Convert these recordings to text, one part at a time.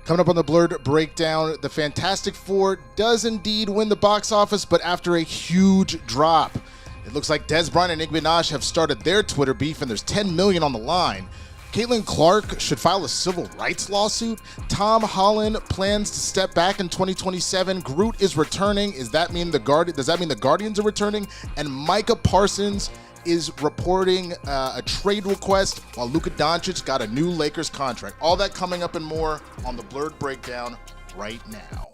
Coming up on the Blerd Breakdown, the Fantastic Four does indeed win the box office, but after a huge drop. It looks like Dez Bryant and Nicki Minaj have started their Twitter beef, and there's $10 million on the line. Caitlin Clark should file a civil rights lawsuit. Tom Holland plans to step back in 2027. Groot is returning. Does that mean the Guardians are returning? And Micah Parsons is reporting a trade request, while Luka Doncic got a new Lakers contract. All that coming up and more on the Blerd Breakdown right now.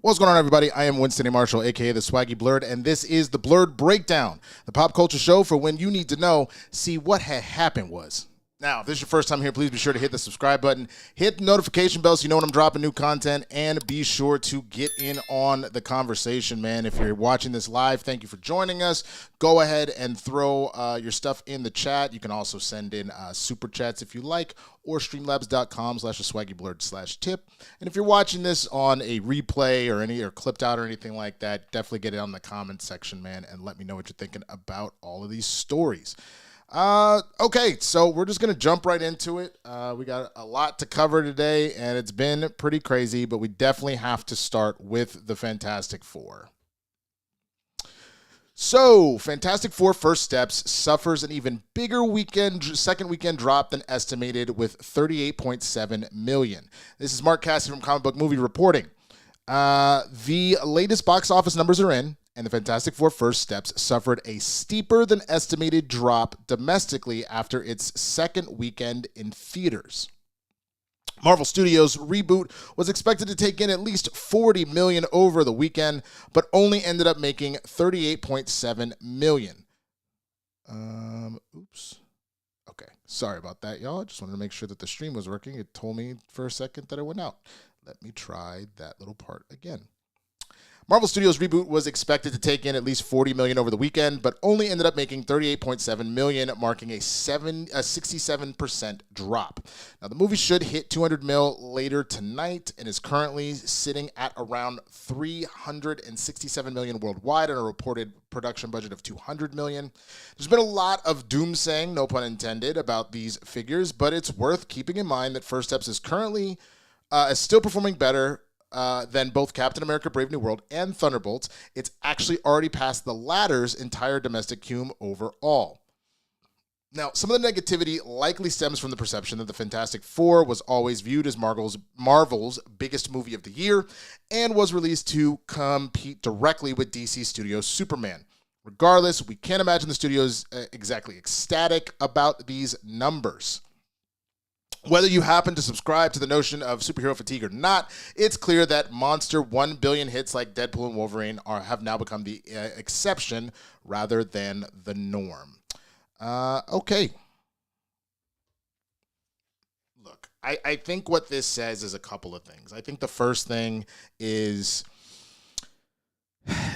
What's going on, everybody? I am Winston Marshall, a.k.a. the Swaggy Blerd, and this is the Blerd Breakdown, the pop culture show for when you need to know, see what had happened was. Now, if this is your first time here, please be sure to hit the subscribe button, hit the notification bell so you know when I'm dropping new content, and be sure to get in on the conversation, man. If you're watching this live, thank you for joining us. Go ahead and throw your stuff in the chat. You can also send in super chats if you like, or streamlabs.com/swaggyblerd/tip. And if you're watching this on a replay or clipped out or anything like that, definitely get it on the comment section, man, and let me know what you're thinking about all of these stories. Okay, so we're just going to jump right into it. We got a lot to cover today, and it's been pretty crazy, but we definitely have to start with the Fantastic Four. So, Fantastic Four First Steps suffers an even bigger second weekend drop than estimated with $38.7 million. This is Mark Cassidy from Comic Book Movie reporting. The latest box office numbers are in, and the Fantastic Four First Steps suffered a steeper than estimated drop domestically after its second weekend in theaters. Marvel Studios' reboot was expected to take in at least $40 million over the weekend, but only ended up making $38.7 million. Oops. Okay, sorry about that, y'all. I just wanted to make sure that the stream was working. It told me for a second that it went out. Let me try that little part again. Marvel Studios' reboot was expected to take in at least $40 million over the weekend, but only ended up making $38.7 million, marking a 67% drop. Now, the movie should hit $200 million later tonight and is currently sitting at around $367 million worldwide on a reported production budget of $200 million. There's been a lot of doomsaying, no pun intended, about these figures, but it's worth keeping in mind that First Steps is currently still performing better than both Captain America Brave New World and Thunderbolts. It's actually already passed the latter's entire domestic cume overall. Now, some of the negativity likely stems from the perception that the Fantastic Four was always viewed as Marvel's biggest movie of the year and was released to compete directly with DC Studios' Superman. Regardless, we can't imagine the studios exactly ecstatic about these numbers. Whether you happen to subscribe to the notion of superhero fatigue or not, it's clear that monster 1 billion hits like Deadpool and Wolverine have now become the exception rather than the norm. Okay. Look, I think what this says is a couple of things. I think the first thing is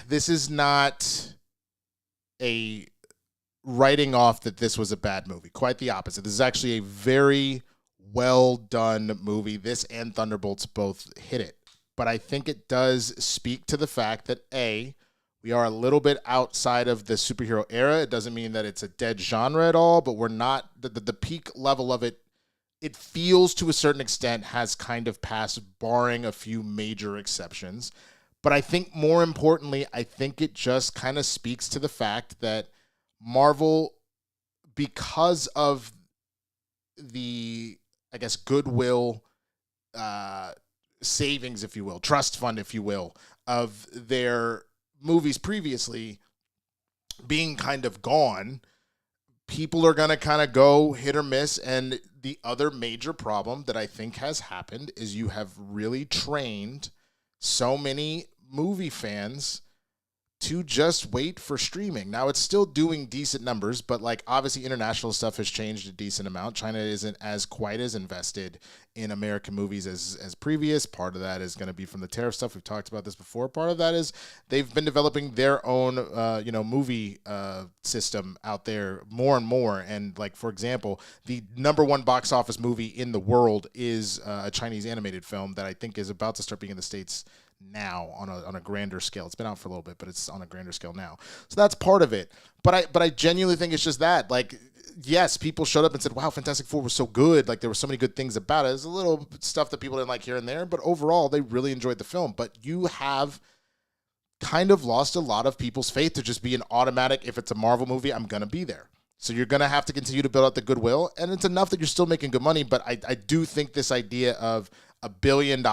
this is not a writing off that this was a bad movie. Quite the opposite. This is actually a very well done movie. This and Thunderbolts both hit it. But I think it does speak to the fact that, A, we are a little bit outside of the superhero era. It doesn't mean that it's a dead genre at all, but we're not, the peak level of it, it feels to a certain extent has kind of passed, barring a few major exceptions. But I think more importantly, I think it just kind of speaks to the fact that Marvel, because of the, I guess, goodwill savings, if you will, trust fund, if you will, of their movies previously being kind of gone, people are going to kind of go hit or miss. And the other major problem that I think has happened is you have really trained so many movie fans to just wait for streaming. Now, it's still doing decent numbers, but like obviously international stuff has changed a decent amount. China isn't as quite as invested in American movies as previous. Part of that is going to be from the tariff stuff. We've talked about this before. Part of that is they've been developing their own, movie system out there more and more. And like, for example, the #1 box office movie in the world is a Chinese animated film that I think is about to start being in the States now on a grander scale. It's been out for a little bit, but it's on a grander scale now. So that's part of it. But I genuinely think it's just that, like, yes, people showed up and said, wow, Fantastic Four was so good. Like, there were so many good things about it. There's a little stuff that people didn't like here and there, but overall, they really enjoyed the film. But you have kind of lost a lot of people's faith to just be an automatic, if it's a Marvel movie, I'm going to be there. So you're going to have to continue to build out the goodwill, and it's enough that you're still making good money. But I do think this idea of $1 billion,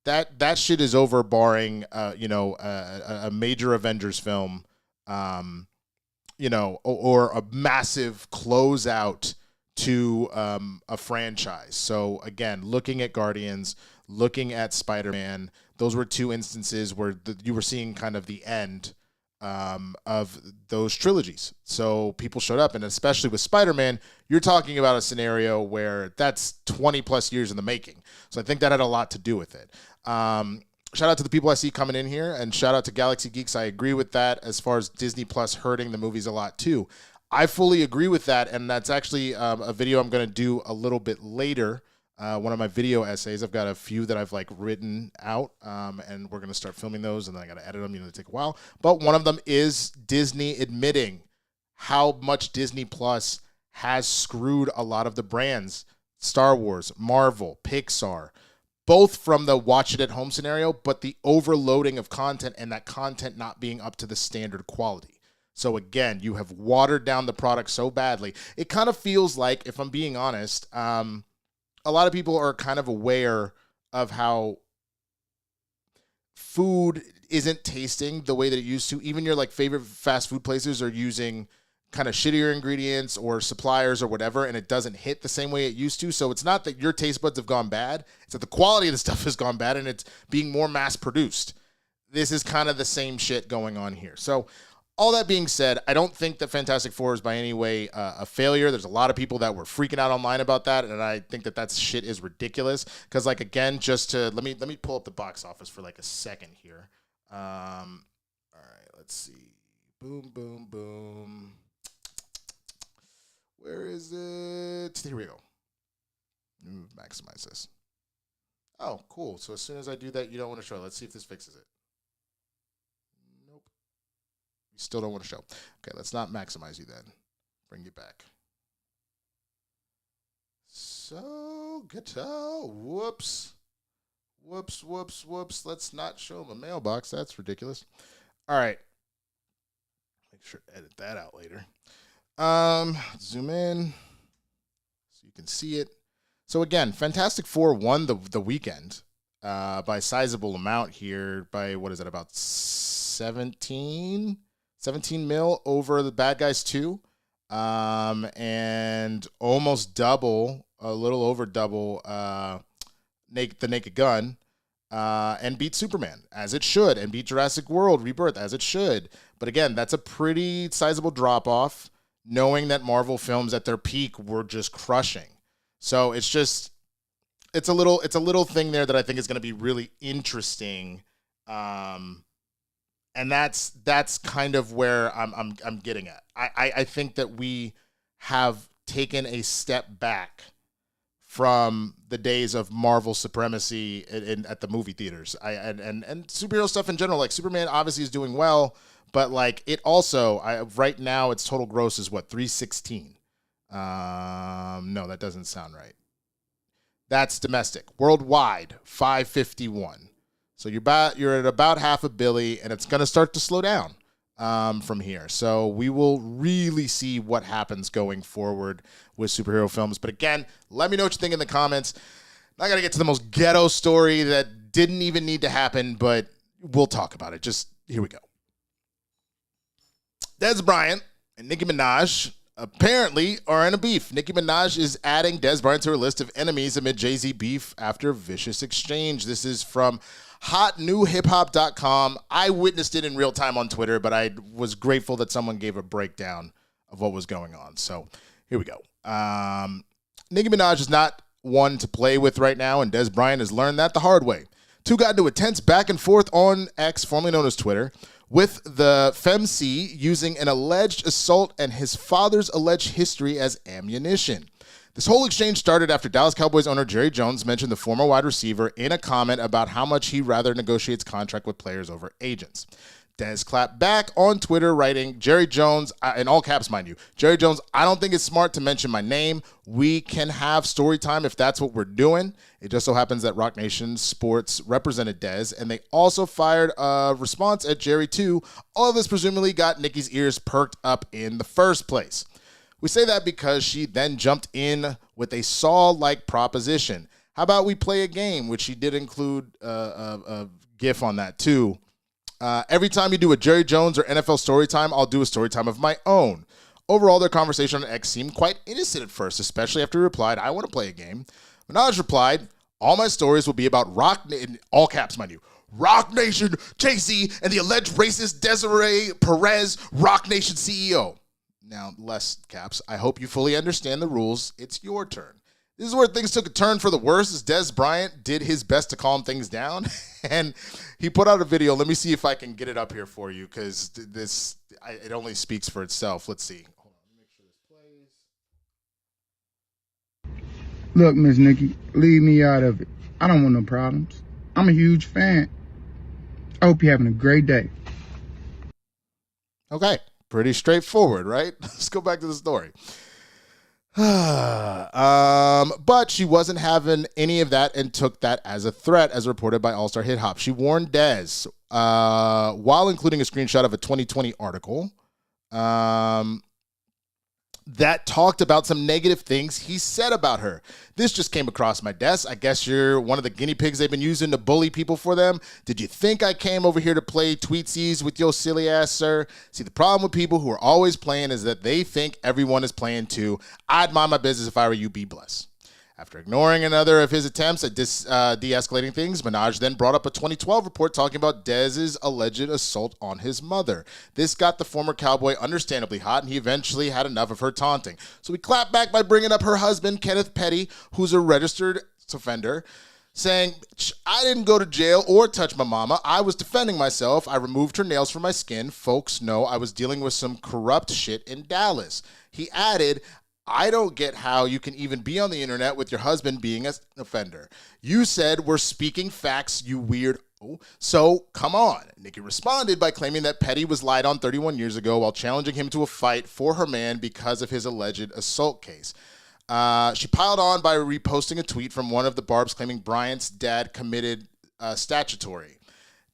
that shit is over, barring a major Avengers film, or a massive closeout to a franchise. So again, looking at Guardians, looking at Spider-Man, those were two instances where you were seeing kind of the end of those trilogies. So people showed up, and especially with Spider-Man, you're talking about a scenario where that's 20 plus years in the making. So I think that had a lot to do with it. Shout out to the people I see coming in here, and shout out to Galaxy Geeks. I agree with that as far as Disney Plus hurting the movies a lot too. I fully agree with that, and that's actually a video I'm going to do a little bit later. One of my video essays. I've got a few that I've like written out, and we're going to start filming those, and then I got to edit them. They take a while. But one of them is Disney admitting how much Disney Plus has screwed a lot of the brands. Star Wars, Marvel, Pixar, both from the watch it at home scenario, but the overloading of content and that content not being up to the standard quality. So again, you have watered down the product so badly. It kind of feels like, if I'm being honest, a lot of people are kind of aware of how food isn't tasting the way that it used to. Even your like favorite fast food places are using kind of shittier ingredients or suppliers or whatever, and it doesn't hit the same way it used to. So it's not that your taste buds have gone bad. It's that the quality of the stuff has gone bad, and it's being more mass produced. This is kind of the same shit going on here. So all that being said, I don't think that Fantastic Four is by any way a failure. There's a lot of people that were freaking out online about that, and I think that shit is ridiculous. Because, like, again, just to let me pull up the box office for like a second here. All right, let's see. Boom, boom, boom. Where is it? Here we go. Maximize this. Oh, cool. So as soon as I do that, you don't want to show it. Let's see if this fixes it. Nope. You still don't want to show. Okay, let's not maximize you then. Bring you back. So, guitar. Whoops. Whoops, whoops, whoops. Let's not show him a mailbox. That's ridiculous. All right. Make sure to edit that out later. Zoom in so you can see it. So again, Fantastic Four won the weekend by a sizable amount here, by what is it, about 17 mil over the Bad Guys 2, and almost double, a little over double, the Naked Gun, and beat Superman as it should, and beat Jurassic World Rebirth as it should. But again, that's a pretty sizable drop off, knowing that Marvel films at their peak were just crushing. So it's a little thing there that I think is going to be really interesting. And that's kind of where I'm getting at. I think that we have taken a step back from the days of Marvel supremacy at the movie theaters. And superhero stuff in general, like Superman obviously is doing well, but like it also, right now its total gross is what, 316. No, that doesn't sound right. That's domestic. Worldwide, 551. So you're at about $500 million, and it's going to start to slow down from here. So we will really see what happens going forward with superhero films. But again, let me know what you think in the comments. I got to get to the most ghetto story that didn't even need to happen, but we'll talk about it. Just here we go. Dez Bryant and Nicki Minaj apparently are in a beef. Nicki Minaj is adding Dez Bryant to her list of enemies amid Jay-Z beef after vicious exchange. This is from hotnewhiphop.com. I witnessed it in real time on Twitter, but I was grateful that someone gave a breakdown of what was going on. So here we go. Nicki Minaj is not one to play with right now, and Dez Bryant has learned that the hard way. Two got into a tense back and forth on X, formerly known as Twitter, with the FemC using an alleged assault and his father's alleged history as ammunition. This whole exchange started after Dallas Cowboys owner Jerry Jones mentioned the former wide receiver in a comment about how much he rather negotiates contract with players over agents. Dez clapped back on Twitter, writing, Jerry Jones, in all caps, mind you, Jerry Jones, I don't think it's smart to mention my name. We can have story time if that's what we're doing. It just so happens that Rock Nation Sports represented Dez, and they also fired a response at Jerry, too. All of this presumably got Nicki's ears perked up in the first place. We say that because she then jumped in with a Saw-like proposition. How about we play a game, which she did include a GIF on that, too. Every time you do a Jerry Jones or NFL Storytime, I'll do a Storytime of my own. Overall, their conversation on X seemed quite innocent at first, especially after he replied, I want to play a game. Minaj replied, all my stories will be about in all caps, mind you, Rock Nation, Jay-Z, and the alleged racist Desiree Perez, Rock Nation CEO. Now, less caps, I hope you fully understand the rules. It's your turn. This is where things took a turn for the worse as Dez Bryant did his best to calm things down. And he put out a video. Let me see if I can get it up here for you because it only speaks for itself. Let's see. Hold on, let me make sure this plays. Look, Miss Nicki, leave me out of it. I don't want no problems. I'm a huge fan. I hope you're having a great day. Okay. Pretty straightforward, right? Let's go back to the story. But she wasn't having any of that and took that as a threat, as reported by All Star Hip Hop. She warned Dez, while including a screenshot of a 2020 article, that talked about some negative things he said about her. This just came across my desk. I guess you're one of the guinea pigs they've been using to bully people for them. Did you think I came over here to play Teases with your silly ass, sir? See, the problem with people who are always playing is that they think everyone is playing too. I'd mind my business if I were you, be blessed. After ignoring another of his attempts at de-escalating things, Minaj then brought up a 2012 report talking about Dez's alleged assault on his mother. This got the former Cowboy understandably hot, and he eventually had enough of her taunting. So he clapped back by bringing up her husband, Kenneth Petty, who's a registered offender, saying, I didn't go to jail or touch my mama. I was defending myself. I removed her nails from my skin. Folks know I was dealing with some corrupt shit in Dallas. He added, I don't get how you can even be on the internet with your husband being an offender. You said we're speaking facts, you weird. So come on. Nicki responded by claiming that Petty was lied on 31 years ago while challenging him to a fight for her man because of his alleged assault case. She piled on by reposting a tweet from one of the Barbs claiming Bryant's dad committed statutory.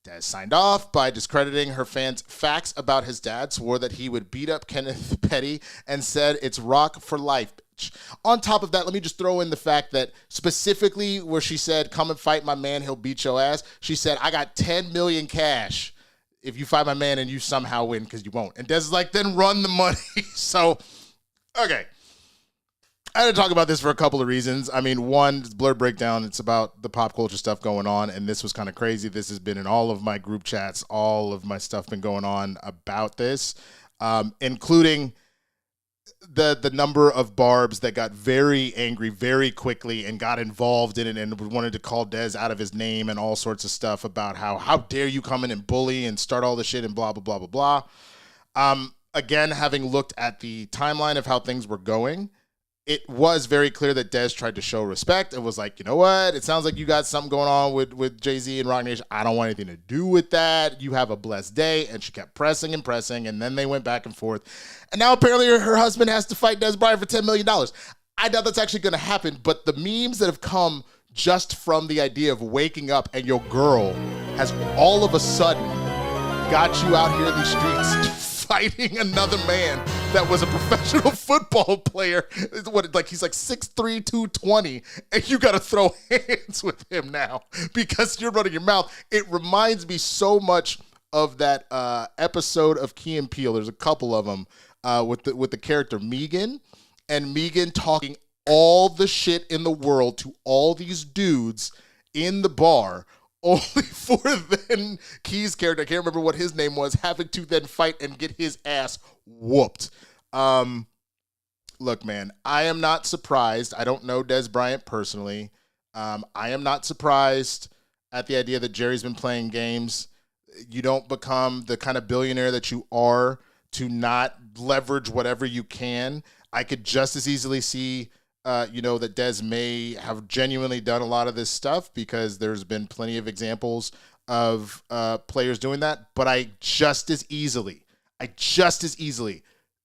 Dez signed off by discrediting her fans' facts about his dad, swore that he would beat up Kenneth Petty, and said it's rock for life. On top of that, let me just throw in the fact that specifically where she said, come and fight my man, he'll beat your ass, she said, I got $10 million cash if you fight my man and you somehow win, because you won't. And Dez is like, then run the money. So, okay. I had to talk about this for a couple of reasons. I mean, one, it's Blerd Breakdown. It's about the pop culture stuff going on, and this was kind of crazy. This has been in all of my group chats. All of my stuff been going on about this, including the number of Barbs that got very angry very quickly and got involved in it and wanted to call Dez out of his name and all sorts of stuff about how dare you come in and bully and start all this shit and blah, blah, blah, blah, blah. Again, having looked at the timeline of how things were going, it was very clear that Dez tried to show respect. It was like, you know what? It sounds like you got something going on with Jay-Z and Rock Nation. I don't want anything to do with that. You have a blessed day. And she kept pressing and pressing, and then they went back and forth. And now apparently her husband has to fight Dez Bryant for $10 million. I doubt that's actually going to happen, but the memes that have come just from the idea of waking up and your girl has all of a sudden got you out here in the streets fighting another man that was a professional football player. He's like 6'3", 220, and you got to throw hands with him now because you're running your mouth. It reminds me so much of that episode of Key and Peele. There's a couple of them with the character Megan, and Megan talking all the shit in the world to all these dudes in the bar, only for then Key's character, I can't remember what his name was, having to then fight and get his ass whooped. Look, man, I am not surprised. I don't know Dez Bryant personally. I am not surprised at the idea that Jerry's been playing games. You don't become the kind of billionaire that you are to not leverage whatever you can. I could just as easily see, that Dez may have genuinely done a lot of this stuff because there's been plenty of examples of players doing that. But I just as easily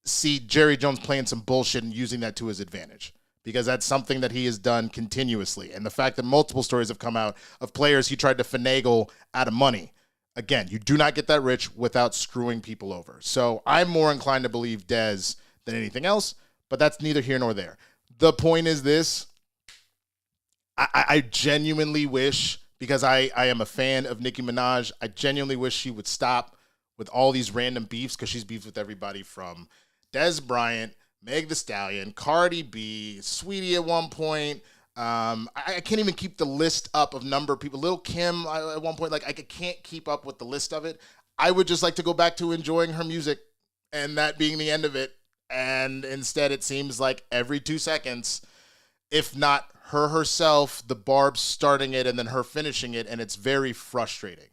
see Jerry Jones playing some bullshit and using that to his advantage, because that's something that he has done continuously. And the fact that multiple stories have come out of players he tried to finagle out of money. Again, you do not get that rich without screwing people over. So I'm more inclined to believe Dez than anything else, but that's neither here nor there. The point is this. I genuinely wish, because I am a fan of Nicki Minaj, I genuinely wish she would stop with all these random beefs, because she's beefed with everybody from Dez Bryant, Meg Thee Stallion, Cardi B, Sweetie at one point. I can't even keep the list up of number of people. Lil' Kim at one point, I can't keep up with the list of it. I would just like to go back to enjoying her music and that being the end of it. And instead, it seems like every 2 seconds, if not her herself, the Barb's starting it and then her finishing it. And it's very frustrating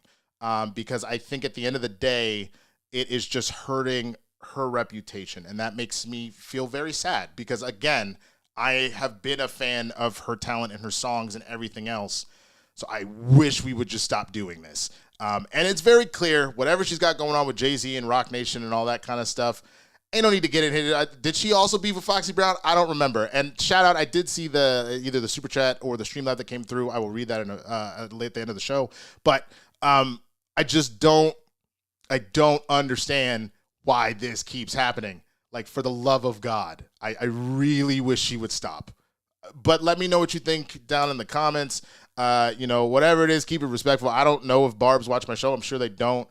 because I think at the end of the day, it is just hurting her reputation. And that makes me feel very sad because, again, I have been a fan of her talent and her songs and everything else. So I wish we would just stop doing this. And it's very clear, whatever she's got going on with Jay-Z and Rock Nation and all that kind of stuff, ain't no need to get in here. Did she also beef with Foxy Brown? I don't remember. And shout out, I did see either the super chat or the Streamlabs that came through. I will read that late at the end of the show. But I just don't understand why this keeps happening. For the love of God, I really wish she would stop. But let me know what you think down in the comments. Whatever it is, keep it respectful. I don't know if Barb's watch my show. I'm sure they don't.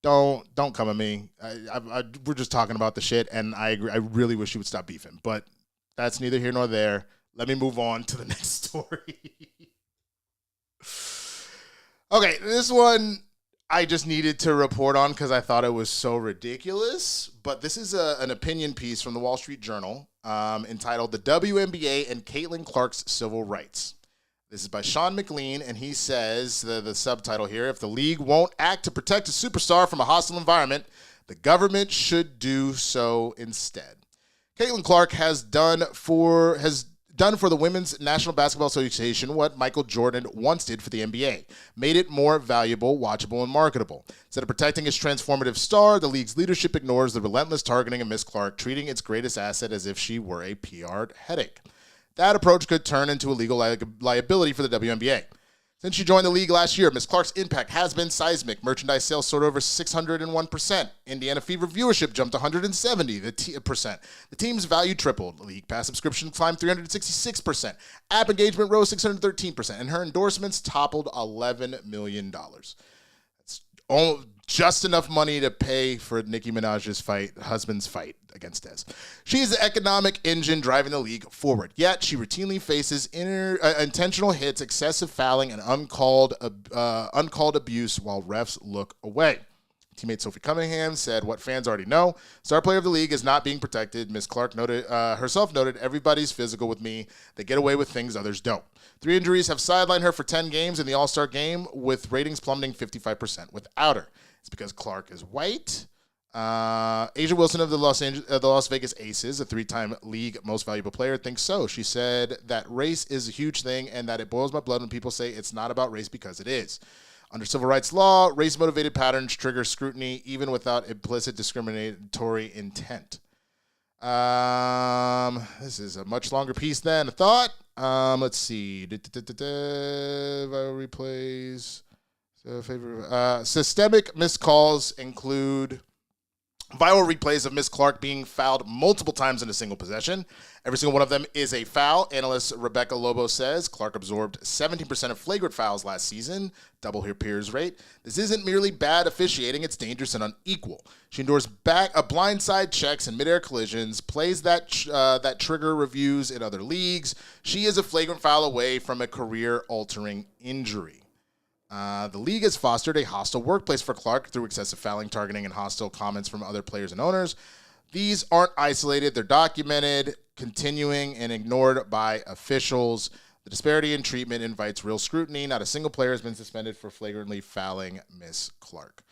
Don't come at me. We're just talking about the shit, and I agree. I really wish she would stop beefing. But that's neither here nor there. Let me move on to the next story. Okay, this one I just needed to report on because I thought it was so ridiculous. But this is an opinion piece from the Wall Street Journal entitled "The WNBA and Caitlin Clark's Civil Rights." This is by Sean McLean, and he says, the subtitle here, "If the league won't act to protect a superstar from a hostile environment, the government should do so instead." Caitlin Clark has done for the Women's National Basketball Association what Michael Jordan once did for the NBA, made it more valuable, watchable, and marketable. Instead of protecting its transformative star, the league's leadership ignores the relentless targeting of Miss Clark, treating its greatest asset as if she were a PR headache. That approach could turn into a legal liability for the WNBA. Since she joined the league last year, Miss Clark's impact has been seismic. Merchandise sales soared over 601%. Indiana Fever viewership jumped 170%. The team's value tripled. League pass subscription climbed 366%. App engagement rose 613%. And her endorsements toppled $11 million. That's just enough money to pay for Nicki Minaj's husband's fight against Dez. She's the economic engine driving the league forward. Yet she routinely faces intentional hits, excessive fouling, and uncalled abuse while refs look away. Teammate Sophie Cunningham said what fans already know: star player of the league is not being protected. Ms. Clark herself noted, "Everybody's physical with me. They get away with things others don't." 3 injuries have sidelined her for 10 games in the All-Star game, with ratings plummeting 55% without her. It's because Clark is white. Asia Wilson of the Las Vegas Aces, a 3-time league most valuable player, thinks so. She said that race is a huge thing and that it boils my blood when people say it's not about race, because it is. Under civil rights law, race-motivated patterns trigger scrutiny even without implicit discriminatory intent. This is a much longer piece than I thought. Let's see. Viral replays. Systemic missed calls include Viral replays of Miss Clark being fouled multiple times in a single possession. Every single one of them is a foul. Analyst Rebecca Lobo says Clark absorbed 17% of flagrant fouls last season, double her peers' rate. This isn't merely bad officiating, it's dangerous and unequal. She endures blindside checks and midair collisions, plays that trigger reviews in other leagues. She is a flagrant foul away from a career-altering injury. The league has fostered a hostile workplace for Clark through excessive fouling, targeting, and hostile comments from other players and owners. These aren't isolated. They're documented, continuing, and ignored by officials. The disparity in treatment invites real scrutiny. Not a single player has been suspended for flagrantly fouling Miss Clark.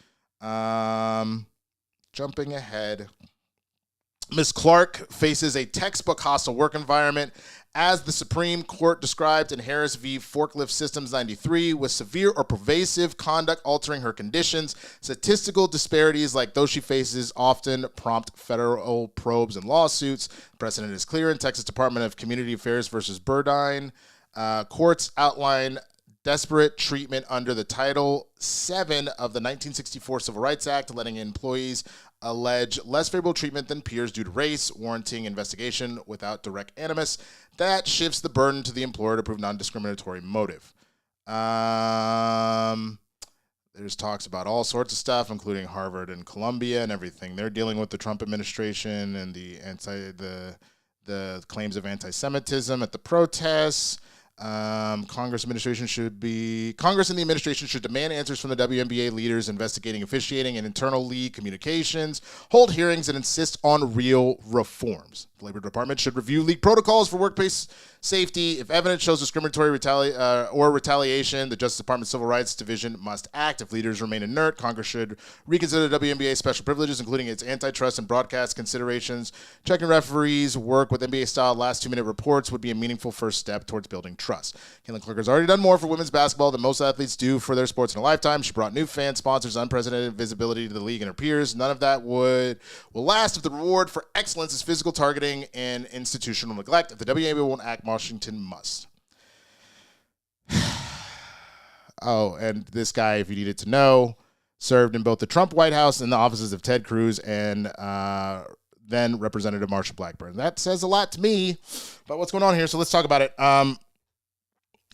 Jumping ahead. Miss Clark faces a textbook hostile work environment, as the Supreme Court described in Harris v. Forklift Systems 93, with severe or pervasive conduct altering her conditions. Statistical disparities like those she faces often prompt federal probes and lawsuits. Precedent is clear in Texas Department of Community Affairs versus Burdine. Courts outline desperate treatment under the Title VII of the 1964 Civil Rights Act, letting employees allege less favorable treatment than peers due to race, warranting investigation without direct animus. That shifts the burden to the employer to prove non-discriminatory motive. There's talks about all sorts of stuff, including Harvard and Columbia and everything. They're dealing with the Trump administration and the claims of anti-Semitism at the protests. Congress and the administration should demand answers from the WNBA leaders investigating officiating and internal league communications, hold hearings, and insist on real reforms. The Labor Department should review league protocols for workplace safety. If evidence shows discriminatory retaliation, the Justice Department Civil Rights Division must act. If leaders remain inert, Congress should reconsider the WNBA special privileges, including its antitrust and broadcast considerations. Checking referees' work with NBA-style last 2-minute reports would be a meaningful first step towards building trust. Caitlin Clark has already done more for women's basketball than most athletes do for their sports in a lifetime. She brought new fans, sponsors, unprecedented visibility to the league and her peers. None of that will last if the reward for excellence is physical targeting and institutional neglect. If the WNBA won't act, Washington must. Oh, and this guy, if you needed to know, served in both the Trump White House and the offices of Ted Cruz and then Representative Marsha Blackburn. That says a lot to me about what's going on here, so let's talk about it.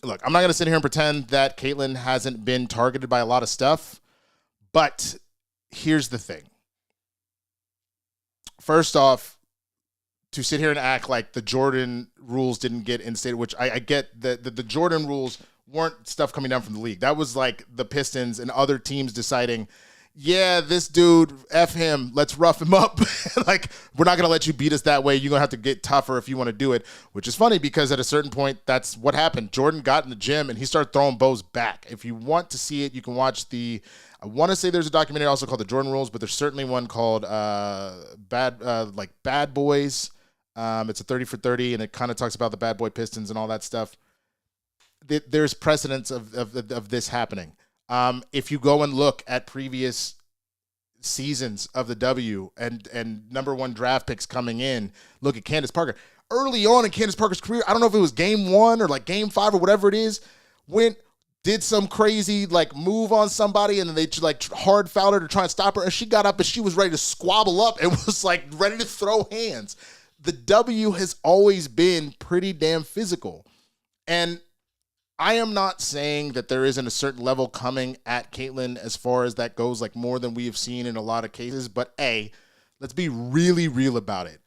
Look, I'm not going to sit here and pretend that Caitlyn hasn't been targeted by a lot of stuff, but here's the thing. First off, to sit here and act like the Jordan rules didn't get instated, which I get that the Jordan rules weren't stuff coming down from the league. That was like the Pistons and other teams deciding, yeah, this dude, F him, let's rough him up. Like, we're not going to let you beat us that way. You're going to have to get tougher if you want to do it, which is funny because at a certain point, that's what happened. Jordan got in the gym and he started throwing bows back. If you want to see it, you can watch I want to say there's a documentary also called The Jordan Rules, but there's certainly one called Bad Boys. It's a 30 for 30, and it kind of talks about the bad boy Pistons and all that stuff. There's precedence of this happening. If you go and look at previous seasons of the W and number one draft picks coming in, look at Candace Parker. Early on in Candace Parker's career, I don't know if it was game 1 or like game 5 or whatever it is, did some crazy like move on somebody and then they like hard fouled her to try and stop her, and she got up and she was ready to squabble up and was like ready to throw hands. The W has always been pretty damn physical. And I am not saying that there isn't a certain level coming at Caitlyn as far as that goes, like more than we have seen in a lot of cases. But let's be really real about it.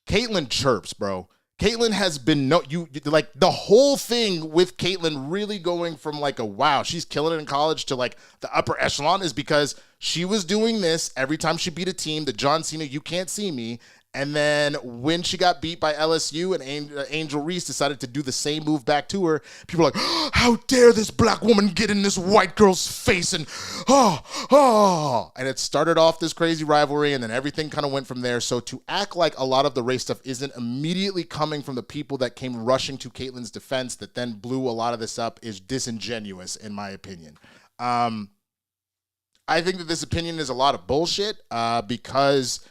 Caitlyn chirps, bro. Caitlyn has been like the whole thing with Caitlyn really going from like a wow, she's killing it in college to like the upper echelon is because she was doing this every time she beat a team, the John Cena, you can't see me. And then when she got beat by LSU and Angel Reese decided to do the same move back to her, people are like, oh, how dare this black woman get in this white girl's face? And and it started off this crazy rivalry and then everything kind of went from there. So to act like a lot of the race stuff isn't immediately coming from the people that came rushing to Caitlyn's defense that then blew a lot of this up is disingenuous in my opinion. I think that this opinion is a lot of bullshit because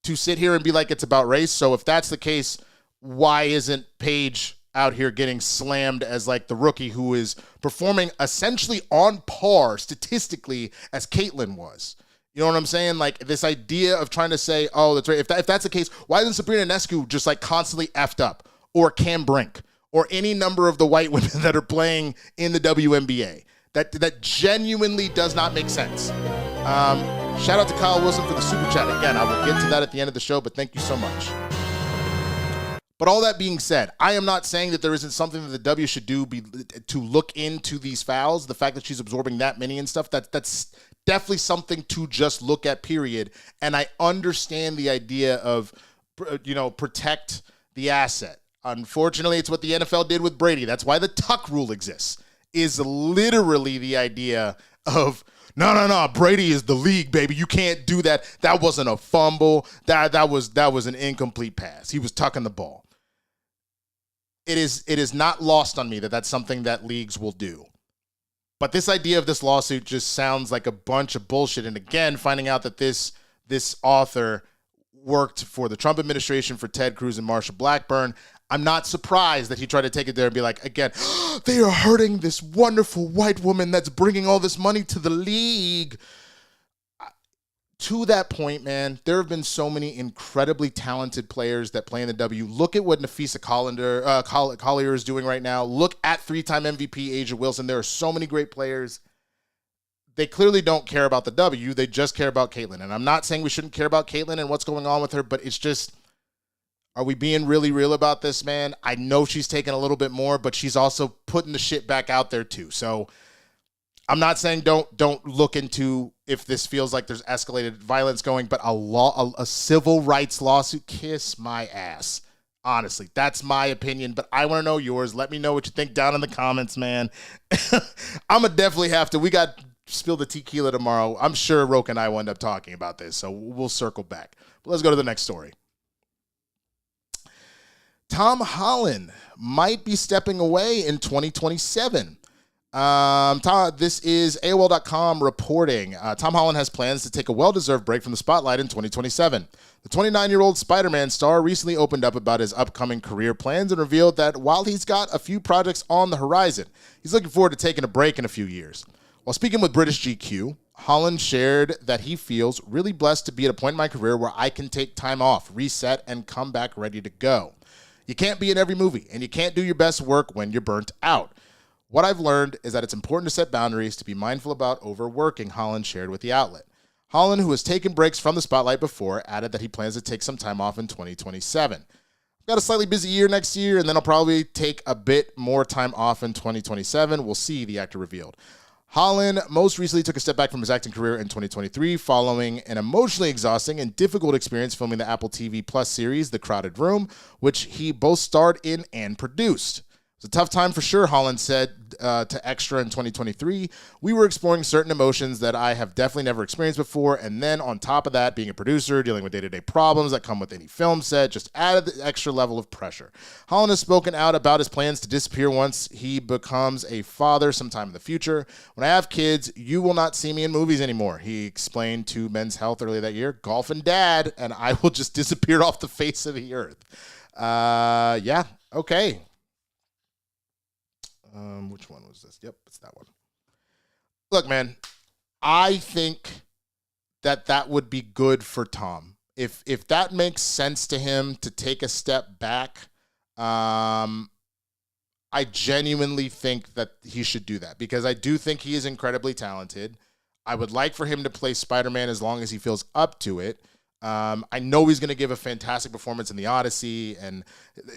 to sit here and be like it's about race. So if that's the case, why isn't Paige out here getting slammed as like the rookie who is performing essentially on par statistically as Caitlyn was? You know what I'm saying? Like this idea of trying to say, oh, that's right. If that's the case, why isn't Sabrina Ionescu just like constantly effed up, or Cam Brink, or any number of the white women that are playing in the WNBA? That genuinely does not make sense. Shout out to Kyle Wilson for the super chat. Again, I will get to that at the end of the show, but thank you so much. But all that being said, I am not saying that there isn't something that the W should do to look into these fouls. The fact that she's absorbing that many and stuff, that's definitely something to just look at, period. And I understand the idea of, protect the asset. Unfortunately, it's what the NFL did with Brady. That's why the tuck rule exists, is literally the idea of, no, Brady is the league, baby. You can't do that. That wasn't a fumble. That was an incomplete pass. He was tucking the ball. It is not lost on me that that's something that leagues will do. But this idea of this lawsuit just sounds like a bunch of bullshit. And again, finding out that this author worked for the Trump administration, for Ted Cruz and Marsha Blackburn, I'm not surprised that he tried to take it there and be like, again, they are hurting this wonderful white woman that's bringing all this money to the league. To that point, man, there have been so many incredibly talented players that play in the W. Look at what Nafisa Collier is doing right now. Look at three-time MVP Asia Wilson. There are so many great players. They clearly don't care about the W. They just care about Caitlyn. And I'm not saying we shouldn't care about Caitlyn and what's going on with her, but it's just, are we being really real about this, man? I know she's taking a little bit more, but she's also putting the shit back out there too. So I'm not saying don't look into if this feels like there's escalated violence going, but a civil rights lawsuit, kiss my ass. Honestly, that's my opinion, but I want to know yours. Let me know what you think down in the comments, man. I'm going to definitely have to. We got Spill the Tequila tomorrow. I'm sure Roke and I will end up talking about this, so we'll circle back. But let's go to the next story. Tom Holland might be stepping away in 2027. This is AOL.com reporting. Tom Holland has plans to take a well-deserved break from the spotlight in 2027. The 29-year-old Spider-Man star recently opened up about his upcoming career plans and revealed that while he's got a few projects on the horizon, he's looking forward to taking a break in a few years. While speaking with British GQ, Holland shared that he feels really blessed to be at a point in my career where I can take time off, reset, and come back ready to go. You can't be in every movie, and you can't do your best work when you're burnt out. What I've learned is that it's important to set boundaries, to be mindful about overworking, Holland shared with the outlet. Holland, who has taken breaks from the spotlight before, added that he plans to take some time off in 2027. I've got a slightly busy year next year, and then I'll probably take a bit more time off in 2027. We'll see, the actor revealed. Holland most recently took a step back from his acting career in 2023 following an emotionally exhausting and difficult experience filming the Apple TV Plus series, The Crowded Room, which he both starred in and produced. It was a tough time for sure, Holland said to Extra in 2023. We were exploring certain emotions that I have definitely never experienced before, and then on top of that, being a producer, dealing with day-to-day problems that come with any film set, just added the extra level of pressure. Holland has spoken out about his plans to disappear once he becomes a father sometime in the future. When I have kids, you will not see me in movies anymore, he explained to Men's Health earlier that year. Golf and dad, and I will just disappear off the face of the earth. Yeah, okay. Which one was this? Yep, it's that one. Look, man, I think that would be good for Tom. If that makes sense to him to take a step back, I genuinely think that he should do that because I do think he is incredibly talented. I would like for him to play Spider-Man as long as he feels up to it. I know he's going to give a fantastic performance in The Odyssey, and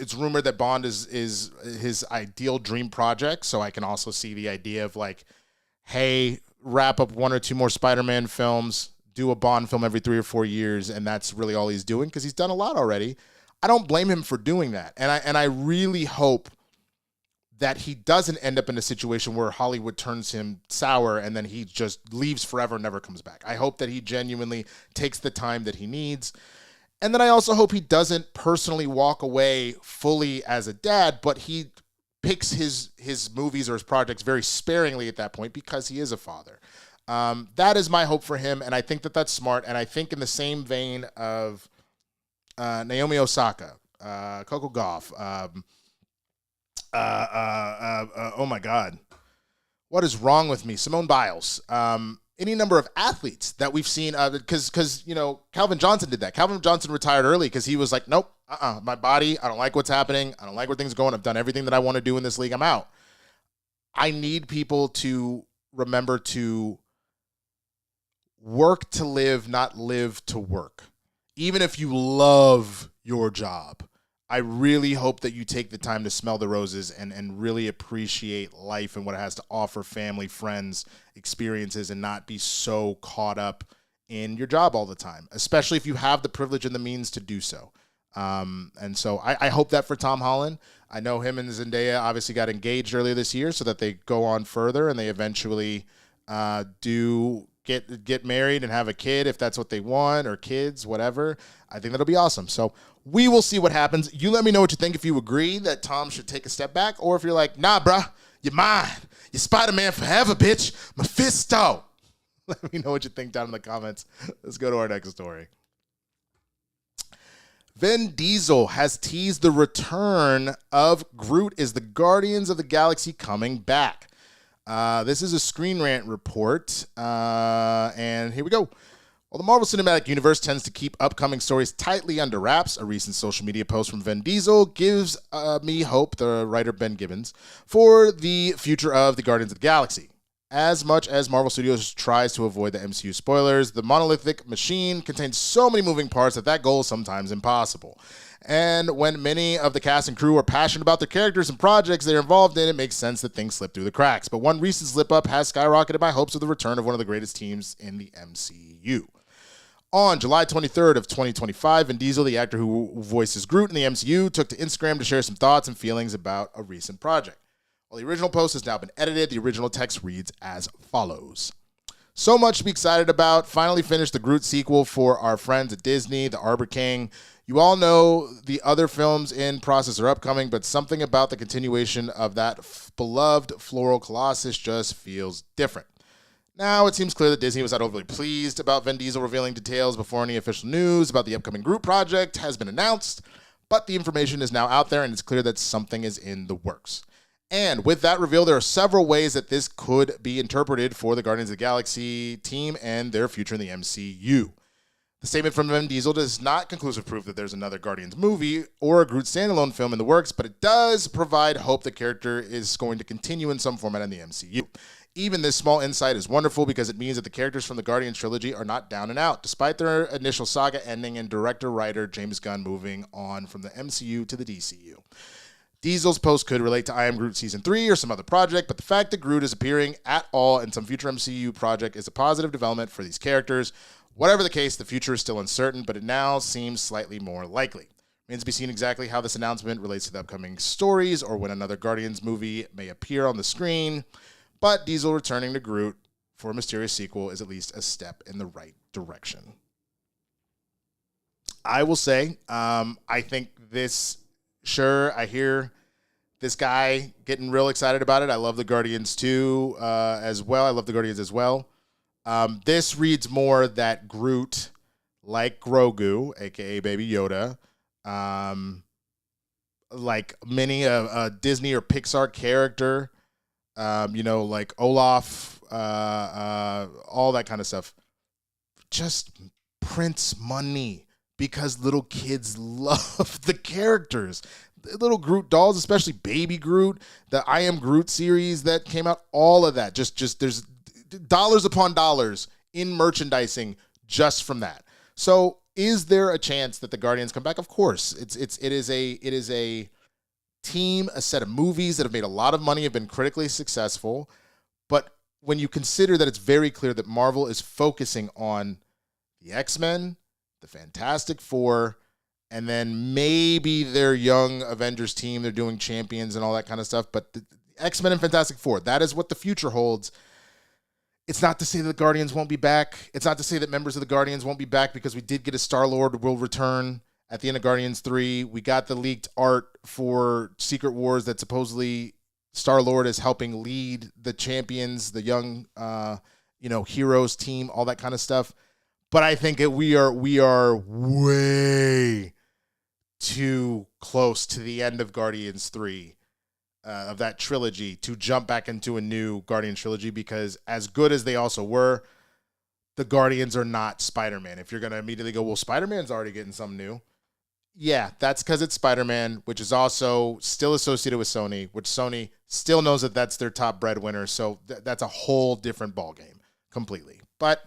it's rumored that Bond is his ideal dream project, so I can also see the idea of like, hey, wrap up one or two more Spider-Man films, do a Bond film every 3 or 4 years, and that's really all he's doing because he's done a lot already. I don't blame him for doing that, and I really hope that he doesn't end up in a situation where Hollywood turns him sour and then he just leaves forever and never comes back. I hope that he genuinely takes the time that he needs. And then I also hope he doesn't personally walk away fully as a dad, but he picks his movies or his projects very sparingly at that point because he is a father. That is my hope for him, and I think that that's smart. And I think in the same vein of Naomi Osaka, Coco Gauff, oh my God, what is wrong with me? Simone Biles. any number of athletes that we've seen, because Calvin Johnson did that. Calvin Johnson retired early because he was like, nope, my body, I don't like what's happening. I don't like where things are going. I've done everything that I want to do in this league. I'm out. I need people to remember to work to live, not live to work. Even if you love your job, I really hope that you take the time to smell the roses and really appreciate life and what it has to offer, family, friends, experiences, and not be so caught up in your job all the time, especially if you have the privilege and the means to do so. And so I hope that for Tom Holland. I know him and Zendaya obviously got engaged earlier this year so that they go on further and they eventually do get married and have a kid if that's what they want, or kids, whatever. I think that'll be awesome. So we will see what happens. You let me know what you think, if you agree that Tom should take a step back, or if you're like, nah, bruh, you're mine. You're Spider-Man forever, bitch. Mephisto. Let me know what you think down in the comments. Let's go to our next story. Vin Diesel has teased the return of Groot is the Guardians of the Galaxy coming back. This is a Screen Rant report, and here we go. While the Marvel Cinematic Universe tends to keep upcoming stories tightly under wraps, a recent social media post from Vin Diesel gives me hope, the writer Ben Gibbons, for the future of the Guardians of the Galaxy. As much as Marvel Studios tries to avoid the MCU spoilers, the monolithic machine contains so many moving parts that goal is sometimes impossible. And when many of the cast and crew are passionate about their characters and projects they're involved in, it makes sense that things slip through the cracks. But one recent slip-up has skyrocketed my hopes of the return of one of the greatest teams in the MCU. On July 23rd of 2025, Vin Diesel, the actor who voices Groot in the MCU, took to Instagram to share some thoughts and feelings about a recent project. While the original post has now been edited, the original text reads as follows. So much to be excited about. Finally finished the Groot sequel for our friends at Disney, The Arbor King. You all know the other films in process are upcoming, but something about the continuation of that beloved floral colossus just feels different. Now, it seems clear that Disney was not overly pleased about Vin Diesel revealing details before any official news about the upcoming Groot project has been announced, but the information is now out there and it's clear that something is in the works. And with that reveal, there are several ways that this could be interpreted for the Guardians of the Galaxy team and their future in the MCU. The statement from Vin Diesel does not conclusive proof that there's another Guardians movie or a Groot standalone film in the works, but it does provide hope the character is going to continue in some format in the MCU. Even this small insight is wonderful because it means that the characters from the Guardians trilogy are not down and out, despite their initial saga ending and director-writer James Gunn moving on from the MCU to the DCU. Diesel's post could relate to I Am Groot Season 3 or some other project, but the fact that Groot is appearing at all in some future MCU project is a positive development for these characters. Whatever the case, the future is still uncertain, but it now seems slightly more likely. Remains to be seen exactly how this announcement relates to the upcoming stories or when another Guardians movie may appear on the screen, but Diesel returning to Groot for a mysterious sequel is at least a step in the right direction. I will say, I think this... Sure, I hear this guy getting real excited about it. I love the Guardians too, as well. I love the Guardians as well. This reads more that Groot, like Grogu, a.k.a. Baby Yoda, like many a Disney or Pixar character, like Olaf, all that kind of stuff, just prints money. Because little kids love the characters. The little Groot dolls, especially Baby Groot, the I Am Groot series that came out, all of that. Just there's dollars upon dollars in merchandising just from that. So is there a chance that the Guardians come back? Of course. It is a team, a set of movies that have made a lot of money, have been critically successful. But when you consider that it's very clear that Marvel is focusing on the X-Men, the Fantastic Four, and then maybe their young Avengers team. They're doing Champions and all that kind of stuff. But the X-Men and Fantastic Four, that is what the future holds. It's not to say that the Guardians won't be back. It's not to say that members of the Guardians won't be back because we did get a Star-Lord will return at the end of Guardians 3. We got the leaked art for Secret Wars that supposedly Star-Lord is helping lead the Champions, the young, heroes team, all that kind of stuff. But I think we are way too close to the end of Guardians 3, of that trilogy, to jump back into a new Guardians trilogy, because as good as they also were, the Guardians are not Spider-Man. If you're going to immediately go, well, Spider-Man's already getting something new. Yeah, that's because it's Spider-Man, which is also still associated with Sony, which Sony still knows that that's their top breadwinner. So that's a whole different ballgame completely. But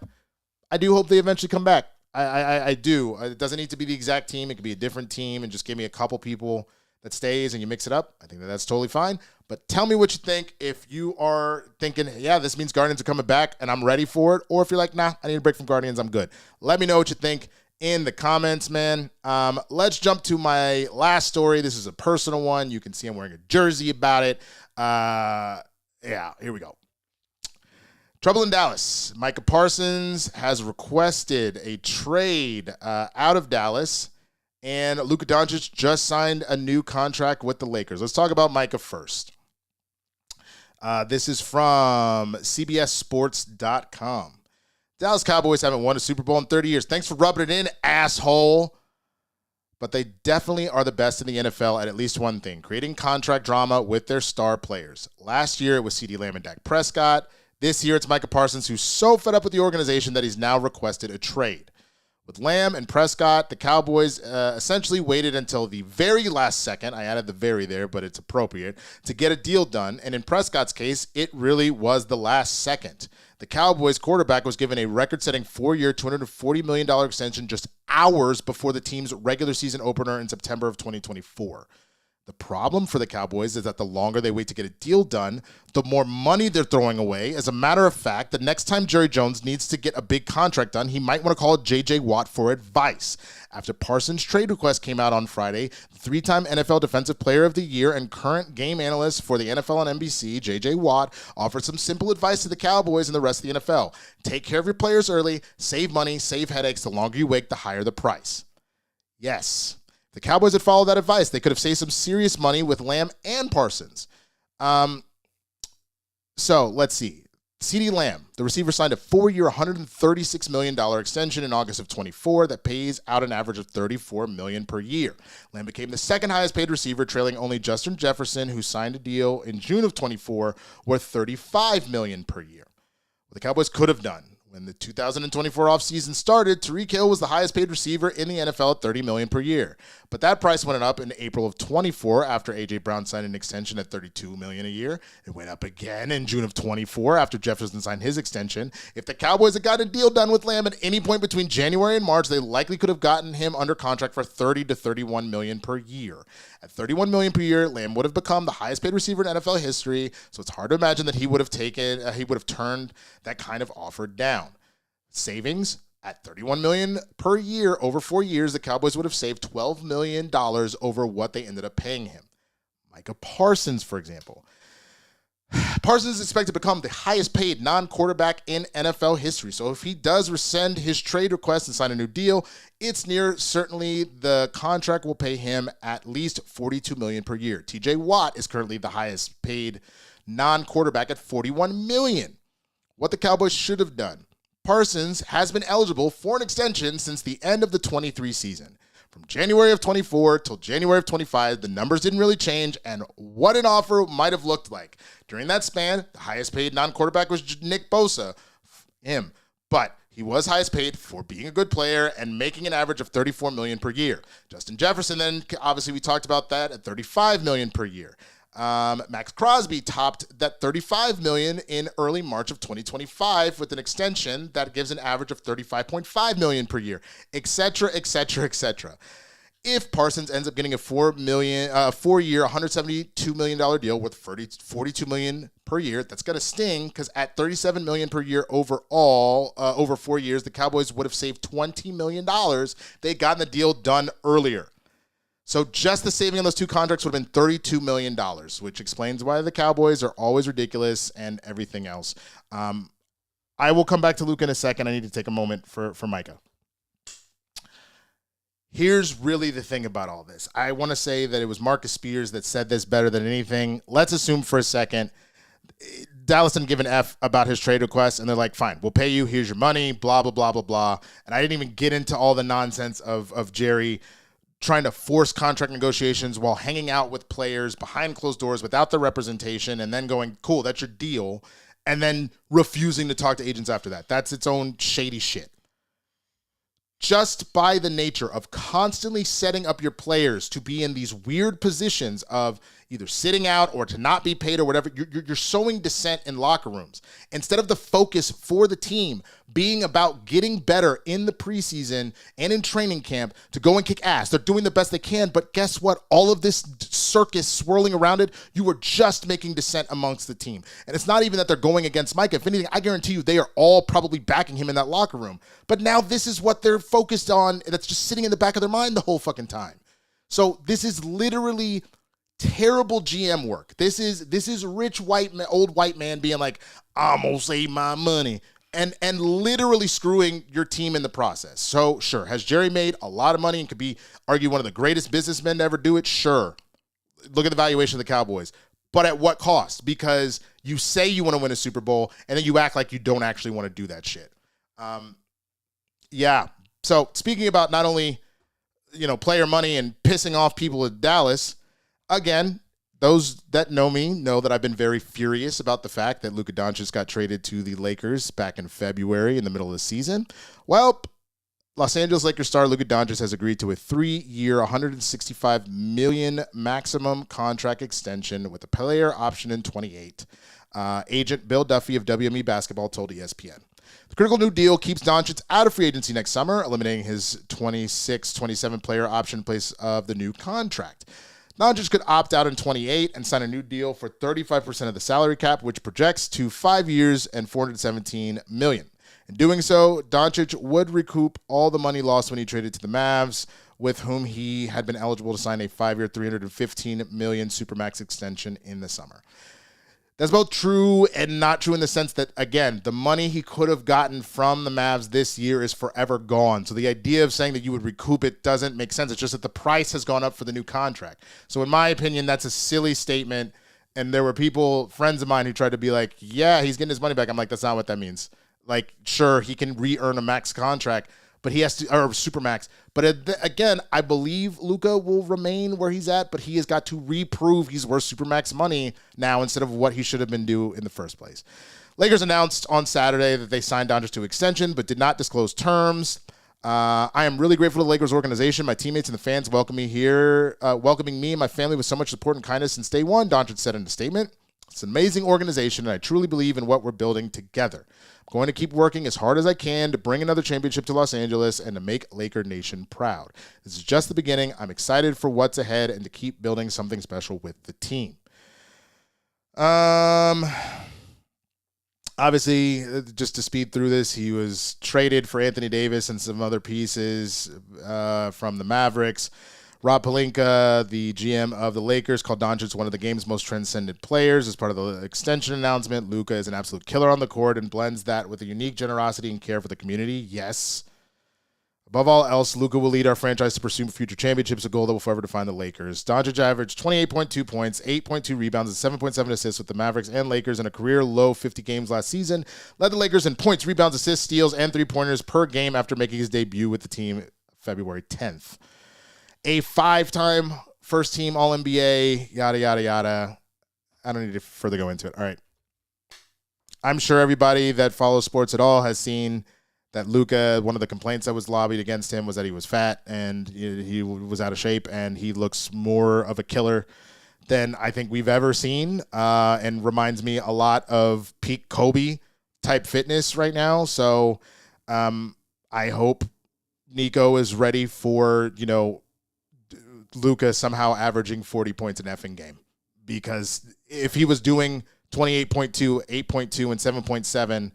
I do hope they eventually come back. I do. It doesn't need to be the exact team. It could be a different team and just give me a couple people that stays and you mix it up. I think that's totally fine. But tell me what you think if you are thinking, yeah, this means Guardians are coming back and I'm ready for it. Or if you're like, nah, I need a break from Guardians, I'm good. Let me know what you think in the comments, man. Let's jump to my last story. This is a personal one. You can see I'm wearing a jersey about it. Yeah, here we go. Trouble in Dallas. Micah Parsons has requested a trade out of Dallas, and Luka Doncic just signed a new contract with the Lakers. Let's talk about Micah first. This is from CBSSports.com. Dallas Cowboys haven't won a Super Bowl in 30 years. Thanks for rubbing it in, asshole. But they definitely are the best in the NFL at least one thing, creating contract drama with their star players. Last year, it was CeeDee Lamb and Dak Prescott. This year, it's Micah Parsons, who's so fed up with the organization that he's now requested a trade. With Lamb and Prescott, the Cowboys essentially waited until the very last second, I added the very there, but it's appropriate, to get a deal done. And in Prescott's case, it really was the last second. The Cowboys quarterback was given a record-setting 4-year, $240 million extension just hours before the team's regular season opener in September of 2024. The problem for the Cowboys is that the longer they wait to get a deal done, the more money they're throwing away. As a matter of fact, the next time Jerry Jones needs to get a big contract done, he might want to call J.J. Watt for advice. After Parsons' trade request came out on Friday, the three-time NFL Defensive Player of the Year and current game analyst for the NFL on NBC, J.J. Watt, offered some simple advice to the Cowboys and the rest of the NFL. Take care of your players early, save money, save headaches. The longer you wait, the higher the price. Yes. The Cowboys had followed that advice. They could have saved some serious money with Lamb and Parsons. So let's see. CeeDee Lamb, the receiver, signed a 4-year, $136 million extension in August of 24 that pays out an average of $34 million per year. Lamb became the second highest paid receiver, trailing only Justin Jefferson, who signed a deal in June of 24 worth $35 million per year. What the Cowboys could have done. When the 2024 offseason started, Tyreek Hill was the highest paid receiver in the NFL at $30 million per year. But that price went up in April of 24 after A.J. Brown signed an extension at $32 million a year. It went up again in June of 24 after Jefferson signed his extension. If the Cowboys had gotten a deal done with Lamb at any point between January and March, they likely could have gotten him under contract for $30 to $31 million per year. At $31 million per year, Lamb would have become the highest paid receiver in NFL history, so it's hard to imagine that he would have turned that kind of offer down. Savings at $31 million per year over 4 years, the Cowboys would have saved $12 million over what they ended up paying him. Micah Parsons, for example. Parsons is expected to become the highest paid non-quarterback in NFL history. So if he does rescind his trade request and sign a new deal, it's near certainly the contract will pay him at least $42 million per year. TJ Watt is currently the highest paid non-quarterback at $41 million. What the Cowboys should have done. Parsons has been eligible for an extension since the end of the 23 season. From January of 24 till January of 25, the numbers didn't really change, and what an offer might have looked like. During that span, the highest paid non-quarterback was Nick Bosa, him, but he was highest paid for being a good player and making an average of $34 million per year. Justin Jefferson, then, obviously we talked about that, at $35 million per year. Max Crosby topped that $35 million in early March of 2025 with an extension that gives an average of $35.5 million per year, etc., etc., etc. If Parsons ends up getting a 4-year, $172 million deal with $42 million per year, that's going to sting because at $37 million per year overall, over 4 years, the Cowboys would have saved $20 million. They'd gotten the deal done earlier. So just the saving on those two contracts would have been $32 million, which explains why the Cowboys are always ridiculous and everything else. I will come back to Luka in a second. I need to take a moment for Micah. Here's really the thing about all this. I want to say that it was Marcus Spears that said this better than anything. Let's assume for a second Dallas didn't give an F about his trade request, and they're like, fine, we'll pay you. Here's your money, blah, blah, blah, blah, blah. And I didn't even get into all the nonsense of Jerry trying to force contract negotiations while hanging out with players behind closed doors without the representation and then going, cool, that's your deal. and then refusing to talk to agents after that. That's its own shady shit. Just by the nature of constantly setting up your players to be in these weird positions of either sitting out or to not be paid or whatever, you're sowing dissent in locker rooms. Instead of the focus for the team being about getting better in the preseason and in training camp to go and kick ass. They're doing the best they can, but guess what? All of this circus swirling around it, you are just making dissent amongst the team. And it's not even that they're going against Micah. If anything, I guarantee you they are all probably backing him in that locker room. But now this is what they're focused on, that's just sitting in the back of their mind the whole fucking time. So this is literally terrible GM work. This is rich old white man being like, I'm gonna save my money, and literally screwing your team in the process. So sure, has Jerry made a lot of money and could be argued one of the greatest businessmen to ever do it? Sure. Look at the valuation of the Cowboys. But at what cost? Because you say you want to win a Super Bowl and then you act like you don't actually want to do that shit. Yeah. So speaking about not only, player money and pissing off people in Dallas, again, those that know me know that I've been very furious about the fact that Luka Doncic got traded to the Lakers back in February in the middle of the season. Well, Los Angeles Lakers star Luka Doncic has agreed to a 3-year, $165 million maximum contract extension with a player option in 28. Agent Bill Duffy of WNBA Basketball told ESPN. The critical new deal keeps Doncic out of free agency next summer, eliminating his 26-27 player option in place of the new contract. Doncic could opt out in 28 and sign a new deal for 35% of the salary cap, which projects to 5 years and $417 million. In doing so, Doncic would recoup all the money lost when he traded to the Mavs, with whom he had been eligible to sign a 5-year, $315 million Supermax extension in the summer. That's both true and not true in the sense that, again, the money he could have gotten from the Mavs this year is forever gone. So the idea of saying that you would recoup it doesn't make sense. It's just that the price has gone up for the new contract. So in my opinion, that's a silly statement. And there were people, friends of mine, who tried to be like, yeah, he's getting his money back. I'm like, that's not what that means. Like, sure, he can re-earn a max contract, but he has to, or Supermax. But again, I believe Luka will remain where he's at, but he has got to reprove he's worth Supermax money now instead of what he should have been due in the first place. Lakers announced on Saturday that they signed Doncic to extension, but did not disclose terms. I am really grateful to the Lakers organization, my teammates, and the fans welcoming me and my family with so much support and kindness since day one, Doncic said in a statement. It's an amazing organization, and I truly believe in what we're building together. I'm going to keep working as hard as I can to bring another championship to Los Angeles and to make Laker Nation proud. This is just the beginning. I'm excited for what's ahead and to keep building something special with the team. Obviously, just to speed through this, he was traded for Anthony Davis and some other pieces from the Mavericks. Rob Pelinka, the GM of the Lakers, called Doncic one of the game's most transcendent players as part of the extension announcement. Luka is an absolute killer on the court and blends that with a unique generosity and care for the community. Yes. Above all else, Luka will lead our franchise to pursue future championships, a goal that will forever define the Lakers. Doncic averaged 28.2 points, 8.2 rebounds, and 7.7 assists with the Mavericks and Lakers in a career-low 50 games last season. Led the Lakers in points, rebounds, assists, steals, and three-pointers per game after making his debut with the team February 10th. A 5-time first-team All-NBA, yada, yada, yada. I don't need to further go into it. All right. I'm sure everybody that follows sports at all has seen that Luka, one of the complaints that was lobbied against him was that he was fat and he was out of shape, and he looks more of a killer than I think we've ever seen, and reminds me a lot of peak Kobe-type fitness right now. So I hope Nico is ready for, Luka somehow averaging 40 points an effing game, because if he was doing 28.2, 8.2, and 7.7, and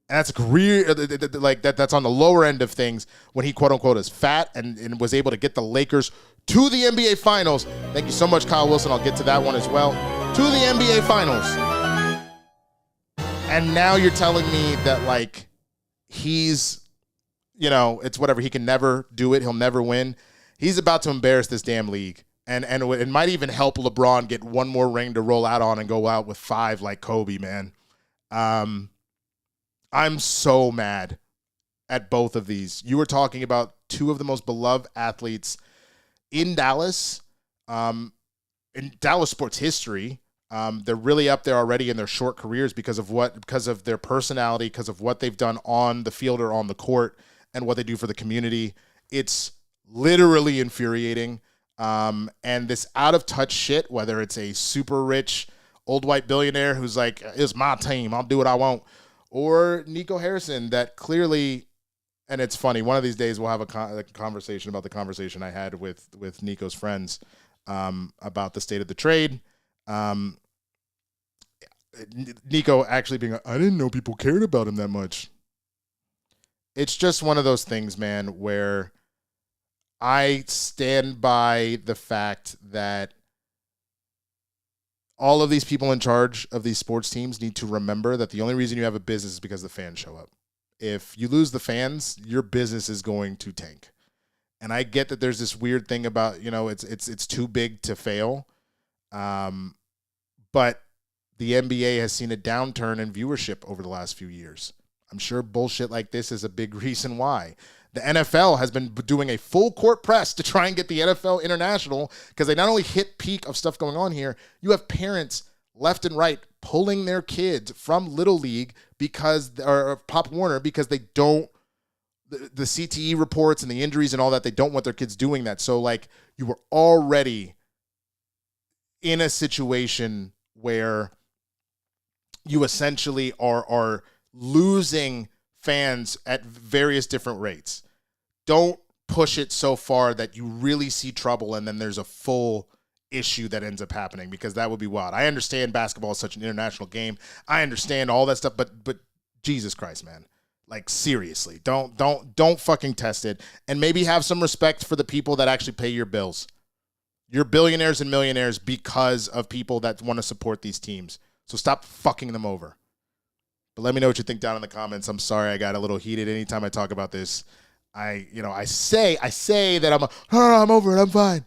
that's career, like that's on the lower end of things when he quote unquote is fat and was able to get the Lakers to the NBA Finals. Thank you so much, Kyle Wilson. I'll get to that one as well. To the NBA Finals. And now you're telling me that like he's, it's whatever. He can never do it. He'll never win. He's about to embarrass this damn league. And it might even help LeBron get one more ring to roll out on and go out with 5 like Kobe, man. I'm so mad at both of these. You were talking about 2 of the most beloved athletes in Dallas, in Dallas sports history. They're really up there already in their short careers because of their personality, because of what they've done on the field or on the court, and what they do for the community. It's literally infuriating. And this out of touch shit, whether it's a super rich old white billionaire who's like, it's my team, I'll do what I want, or Nico Harrison that clearly, and it's funny, one of these days we'll have a conversation about the conversation I had with Nico's friends about the state of the trade. Nico actually being like, I didn't know people cared about him that much. It's just one of those things, man, where I stand by the fact that all of these people in charge of these sports teams need to remember that the only reason you have a business is because the fans show up. If you lose the fans, your business is going to tank. And I get that there's this weird thing about, it's too big to fail. But the NBA has seen a downturn in viewership over the last few years. I'm sure bullshit like this is a big reason why. The NFL has been doing a full court press to try and get the NFL International because they not only hit peak of stuff going on here, you have parents left and right pulling their kids from Little League or Pop Warner because they don't, the CTE reports and the injuries and all that, they don't want their kids doing that. So like you were already in a situation where you essentially are losing fans at various different rates. Don't push it so far that you really see trouble and then there's a full issue that ends up happening, because that would be wild. I understand basketball is such an international game. I understand all that stuff, but Jesus Christ, man. Like seriously, don't fucking test it, and maybe have some respect for the people that actually pay your bills. You're billionaires and millionaires because of people that want to support these teams. So stop fucking them over. But let me know what you think down in the comments. I'm sorry I got a little heated anytime I talk about this. I say that I'm over it. I'm fine.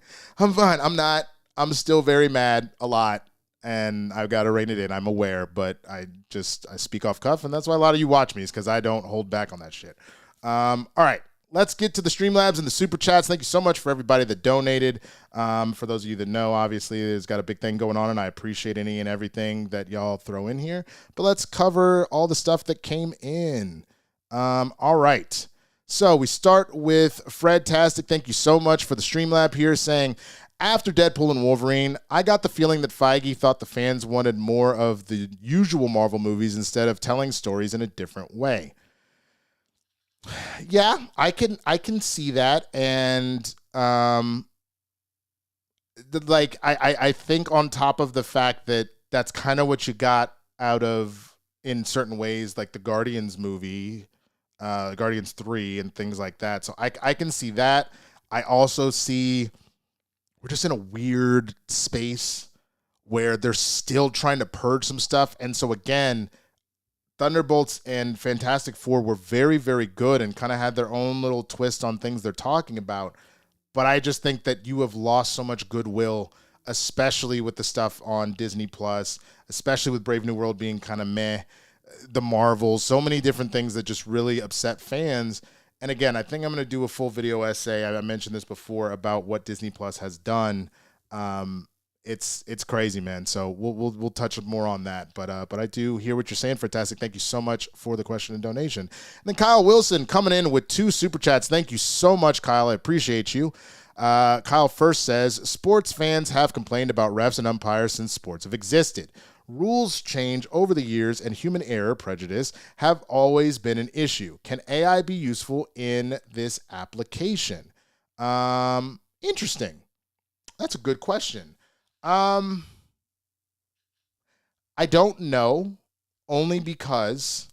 I'm not. I'm still very mad a lot, and I've got to rein it in. I'm aware, but I speak off cuff, and that's why a lot of you watch me, is because I don't hold back on that shit. All right. Let's get to the Streamlabs and the Super Chats. Thank you so much for everybody that donated. For those of you that know, obviously, there's got a big thing going on, and I appreciate any and everything that y'all throw in here. But let's cover all the stuff that came in. All right. So we start with Fred-tastic. Thank you so much for the Streamlab here, saying, after Deadpool and Wolverine, I got the feeling that Feige thought the fans wanted more of the usual Marvel movies instead of telling stories in a different way. Yeah, I can see that, and I think on top of the fact that that's kind of what you got out of, in certain ways, like the Guardians movie, Guardians 3 and things like that. So I can see that. I also see we're just in a weird space where they're still trying to purge some stuff, and so again, Thunderbolts and Fantastic Four were very, very good and kind of had their own little twist on things they're talking about. But I just think that you have lost so much goodwill, especially with the stuff on Disney Plus, especially with Brave New World being kind of meh, the Marvels, so many different things that just really upset fans. And again, I think I'm going to do a full video essay. I mentioned this before about what Disney Plus has done. It's crazy, man. So we'll touch more on that. But I do hear what you're saying, Fantastic. Thank you so much for the question and donation. And then Kyle Wilson coming in with 2 super chats. Thank you so much, Kyle. I appreciate you. Kyle first says, sports fans have complained about refs and umpires since sports have existed. Rules change over the years, and human error, prejudice, have always been an issue. Can AI be useful in this application? Interesting. That's a good question. I don't know, only because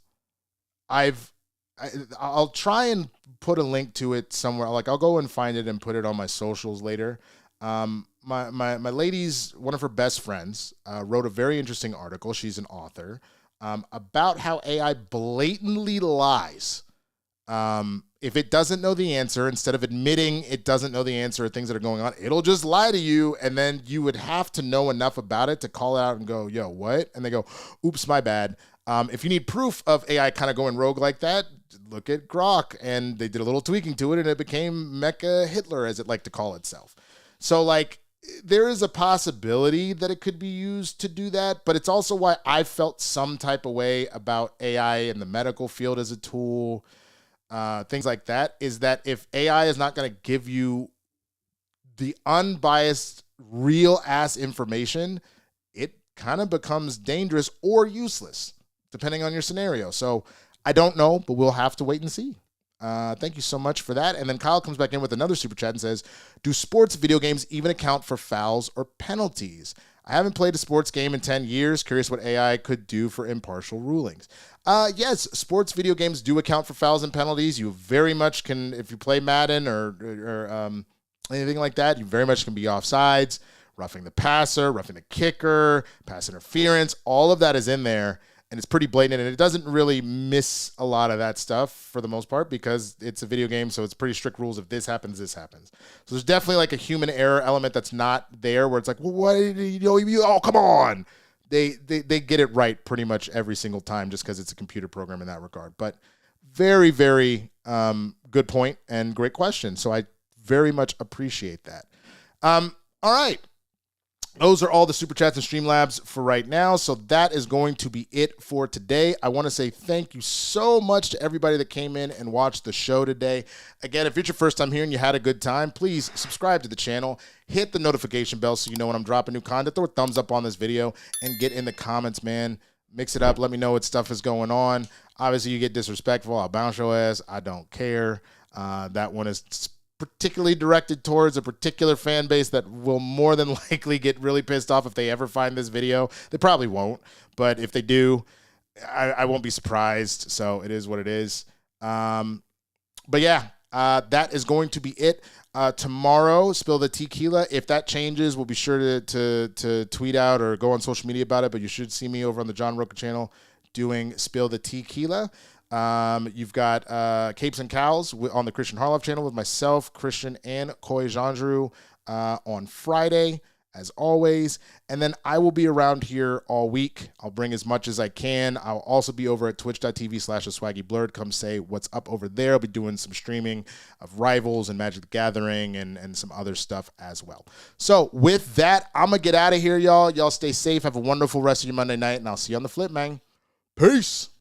I'll try and put a link to it somewhere. Like, I'll go and find it and put it on my socials later. My lady's, one of her best friends, wrote a very interesting article. She's an author, about how AI blatantly lies. If it doesn't know the answer, instead of admitting it doesn't know the answer or things that are going on, it'll just lie to you, and then you would have to know enough about it to call it out and go, yo, what? And they go, oops, my bad. If you need proof of AI kind of going rogue like that, look at GotG, and they did a little tweaking to it, and it became Mecha Hitler, as it liked to call itself. So, like, there is a possibility that it could be used to do that, but it's also why I felt some type of way about AI in the medical field as a tool, things like that, is that if AI is not going to give you the unbiased, real-ass information, it kind of becomes dangerous or useless, depending on your scenario. So I don't know, but we'll have to wait and see. Thank you so much for that. And then Kyle comes back in with another super chat and says, do sports video games even account for fouls or penalties? I haven't played a sports game in 10 years. Curious what AI could do for impartial rulings. Yes, sports video games do account for fouls and penalties. You very much can, if you play Madden or anything like that, you very much can be offsides, roughing the passer, roughing the kicker, pass interference. All of that is in there. And it's pretty blatant, and it doesn't really miss a lot of that stuff for the most part because it's a video game, so it's pretty strict rules. If this happens, this happens. So there's definitely like a human error element that's not there where it's like, well, what, oh, come on. They get it right pretty much every single time just because it's a computer program in that regard. But very, very good point and great question. So I very much appreciate that. All right. Those are all the super chats and Streamlabs for right now. So that is going to be it for today. I want to say thank you so much to everybody that came in and watched the show today. Again, if it's your first time here and you had a good time, please subscribe to the channel. Hit the notification bell so you know when I'm dropping new content. Throw a thumbs up on this video and get in the comments, man. Mix it up. Let me know what stuff is going on. Obviously, you get disrespectful, I'll bounce your ass. I don't care. That one is particularly directed towards a particular fan base that will more than likely get really pissed off if they ever find this video. They probably won't, but if they do, I won't be surprised. So it is what it is. But yeah, that is going to be it. Tomorrow, Spill the Tequila. If that changes, we'll be sure to tweet out or go on social media about it, but you should see me over on the John Roca channel doing Spill the Tequila. You've got Capes and Cows on the Christian Harloff channel with myself, Christian, and Koi Jandru on Friday, as always. And then I will be around here all week. I'll bring as much as I can. I'll also be over at twitch.tv/theswaggyblerd. Come say what's up over there. I'll be doing some streaming of Rivals and Magic the Gathering and some other stuff as well. So with that, I'm going to get out of here, y'all. Y'all stay safe. Have a wonderful rest of your Monday night, and I'll see you on the flip, man. Peace.